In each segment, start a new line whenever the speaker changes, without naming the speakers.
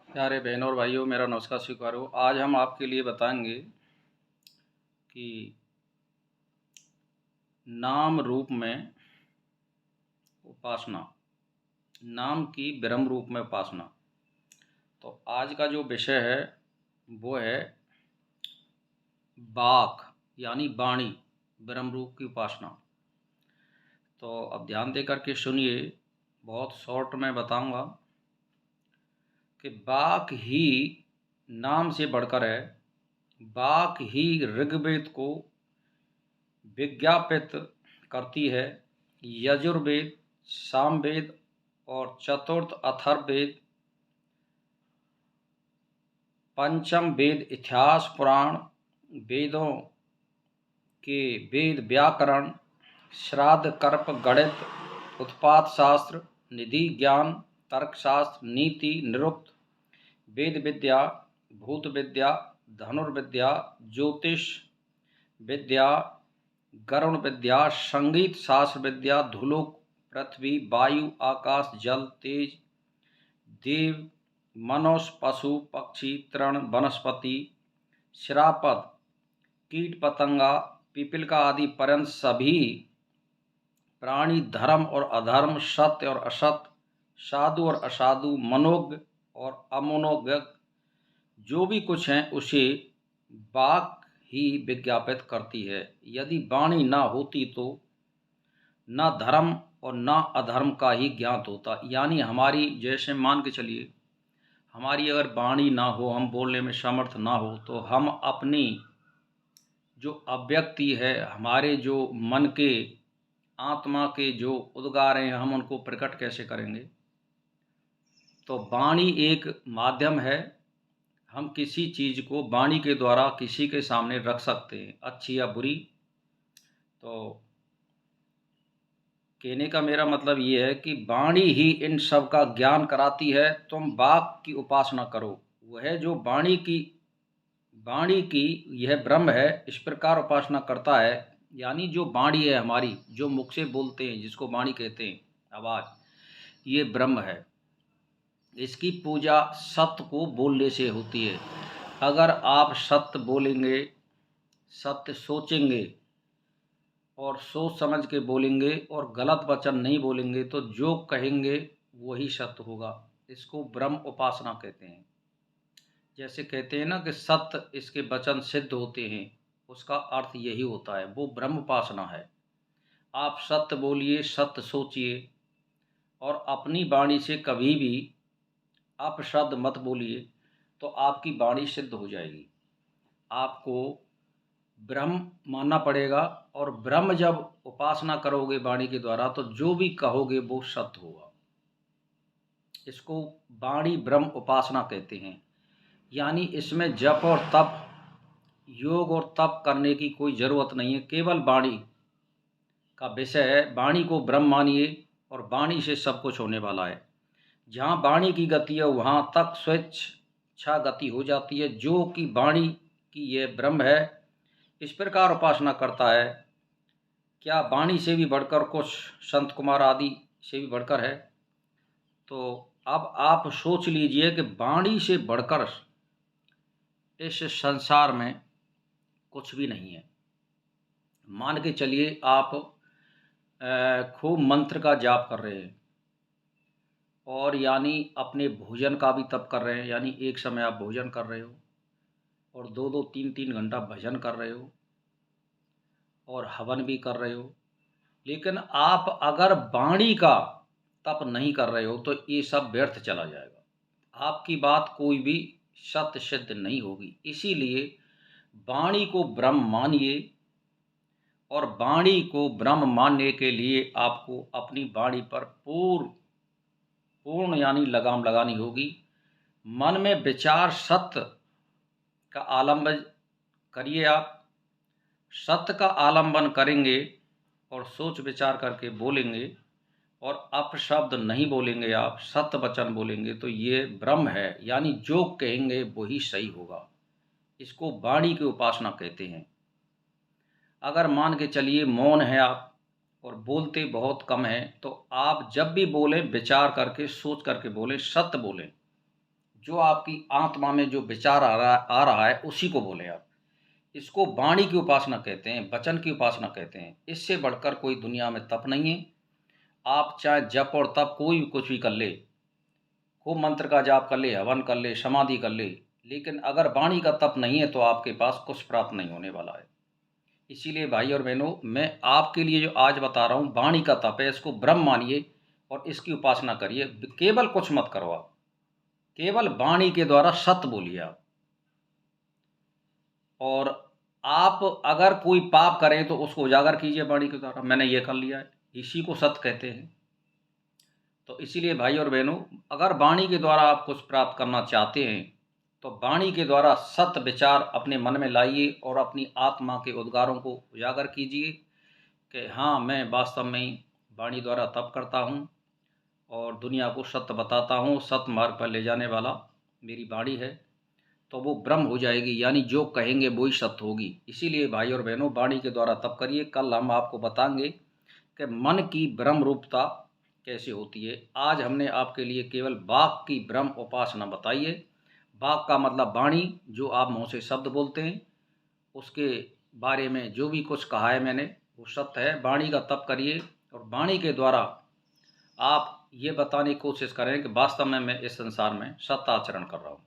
प्यारे बहनों और भाइयों, मेरा नमस्कार स्वीकार हो। आज हम आपके लिए बताएंगे कि नाम रूप में उपासना, नाम की ब्रह्म रूप में उपासना। तो आज का जो विषय है वो है वाक यानी वाणी, ब्रह्म रूप की उपासना। तो अब ध्यान दे करके सुनिए, बहुत शॉर्ट में बताऊंगा कि वाक ही नाम से बढ़कर है। वाक ही ऋग्वेद को विज्ञापित करती है। यजुर्वेद, सामवेद और चतुर्थ अथर्ववेद, पंचम वेद इतिहास पुराण, वेदों के वेद व्याकरण, श्राद्ध कर्प गणित, उत्पाद शास्त्र, निधि ज्ञान, तर्कशास्त्र, नीति, निरुक्त, वेद विद्या, भूत विद्या, धनुर्विद्या, ज्योतिष विद्या, गरुण विद्या, संगीत शास्त्र विद्या, धुलोक, पृथ्वी, वायु, आकाश, जल, तेज, देव, मनुष्य, पशु, पक्षी, तृण, वनस्पति, शिरापद, कीट पतंगा, पिपलिका आदि पर्यंत सभी प्राणी, धर्म और अधर्म, सत्य और असत्य, साधु और असाधु, मनोज्ञ और अमनोज्ञ, जो भी कुछ हैं उसे वाक ही विज्ञापित करती है। यदि वाणी ना होती तो न धर्म और न अधर्म का ही ज्ञात होता। यानी हमारी, जैसे मान के चलिए, हमारी अगर वाणी ना हो, हम बोलने में समर्थ ना हो, तो हम अपनी जो अभिव्यक्ति है, हमारे जो मन के, आत्मा के जो उद्गार हैं, हम उनको प्रकट कैसे करेंगे। तो वाणी एक माध्यम है। हम किसी चीज़ को वाणी के द्वारा किसी के सामने रख सकते हैं, अच्छी या बुरी। तो कहने का मेरा मतलब ये है कि वाणी ही इन सब का ज्ञान कराती है। तुम वाक की उपासना करो। वह जो वाणी की यह ब्रह्म है, इस प्रकार उपासना करता है। यानी जो वाणी है हमारी, जो मुख से बोलते हैं, जिसको वाणी कहते हैं, आवाज़, ये ब्रह्म है। इसकी पूजा सत्य को बोलने से होती है। अगर आप सत्य बोलेंगे, सत्य सोचेंगे और सोच समझ के बोलेंगे और गलत वचन नहीं बोलेंगे, तो जो कहेंगे वही सत्य होगा। इसको ब्रह्म उपासना कहते हैं। जैसे कहते हैं ना कि सत्य इसके वचन सिद्ध होते हैं, उसका अर्थ यही होता है, वो ब्रह्म उपासना है। आप सत्य बोलिए, सत्य सोचिए और अपनी वाणी से कभी भी अपशब्द मत बोलिए, तो आपकी वाणी सिद्ध हो जाएगी। आपको ब्रह्म मानना पड़ेगा, और ब्रह्म जब उपासना करोगे वाणी के द्वारा, तो जो भी कहोगे वो सत्य होगा। इसको वाणी ब्रह्म उपासना कहते हैं। यानी इसमें जप और तप, योग और तप करने की कोई ज़रूरत नहीं है। केवल वाणी का विषय है। वाणी को ब्रह्म मानिए और वाणी से सब कुछ होने वाला है। जहाँ वाणी की गति है वहाँ तक स्वेच्छा गति हो जाती है। जो कि वाणी की यह ब्रह्म है, इस प्रकार उपासना करता है। क्या वाणी से भी बढ़कर कुछ संत कुमार आदि से भी बढ़कर है? तो अब आप सोच लीजिए कि वाणी से बढ़कर इस संसार में कुछ भी नहीं है। मान के चलिए आप खूब मंत्र का जाप कर रहे हैं, और यानी अपने भोजन का भी तप कर रहे हैं। यानी एक समय आप भोजन कर रहे हो और 2-2 3-3 घंटा भजन कर रहे हो और हवन भी कर रहे हो। लेकिन आप अगर वाणी का तप नहीं कर रहे हो, तो ये सब व्यर्थ चला जाएगा। आपकी बात कोई भी सत्य सिद्ध नहीं होगी। इसीलिए वाणी को ब्रह्म मानिए, और वाणी को ब्रह्म मानने के लिए आपको अपनी वाणी पर पूर्ण यानी लगाम लगानी होगी। मन में विचार सत्य का आलम्बन करिए। आप सत्य का आलम्बन करेंगे और सोच विचार करके बोलेंगे और अपशब्द नहीं बोलेंगे, आप सत्य वचन बोलेंगे, तो ये ब्रह्म है। यानी जो कहेंगे वही सही होगा। इसको वाणी की उपासना कहते हैं। अगर मान के चलिए मौन है आप और बोलते बहुत कम हैं, तो आप जब भी बोलें विचार करके, सोच करके बोलें, सत्य बोलें। जो आपकी आत्मा में जो विचार आ रहा है उसी को बोलें आप। इसको वाणी की उपासना कहते हैं, वचन की उपासना कहते हैं। इससे बढ़कर कोई दुनिया में तप नहीं है। आप चाहे जप और तप कोई भी कुछ भी कर ले, खूब मंत्र का जाप कर ले, हवन कर ले, समाधि कर ले, लेकिन अगर वाणी का तप नहीं है तो आपके पास कुछ प्राप्त नहीं होने वाला है। इसीलिए भाई और बहनों, मैं आपके लिए जो आज बता रहा हूँ वाणी का तप है, इसको ब्रह्म मानिए और इसकी उपासना करिए। केवल कुछ मत करो आप, केवल वाणी के द्वारा सत्य बोलिए आप। और आप अगर कोई पाप करें तो उसको उजागर कीजिए वाणी के द्वारा, मैंने ये कर लिया है, इसी को सत्य कहते हैं। तो इसीलिए भाई और बहनों, अगर वाणी के द्वारा आप कुछ प्राप्त करना चाहते हैं तो वाणी के द्वारा सत्य विचार अपने मन में लाइए और अपनी आत्मा के उद्गारों को उजागर कीजिए कि हाँ, मैं वास्तव में वाणी द्वारा तप करता हूँ और दुनिया को सत्य बताता हूँ, सत्य मार्ग पर ले जाने वाला मेरी वाणी है। तो वो ब्रह्म हो जाएगी, यानी जो कहेंगे वही सत्य होगी। इसीलिए भाई और बहनों, वाणी के द्वारा तप करिए। कल हम आपको बताएंगे कि मन की ब्रह्म रूपता कैसे होती है। आज हमने आपके लिए केवल वाक की ब्रह्म उपासना बताई है। वाक का मतलब वाणी, जो आप मुँह से शब्द बोलते हैं, उसके बारे में जो भी कुछ कहा है मैंने वो सत्य है। वाणी का तप करिए और वाणी के द्वारा आप ये बताने की कोशिश करें कि वास्तव में मैं इस संसार में सत्य आचरण कर रहा हूँ।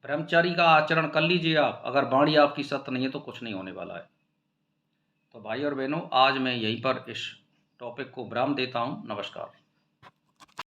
ब्रह्मचारी का आचरण कर लीजिए आप, अगर वाणी आपकी सत्य नहीं है तो कुछ नहीं होने वाला है। तो भाई और बहनों, आज मैं यहीं पर इस टॉपिक को विराम देता हूँ। नमस्कार।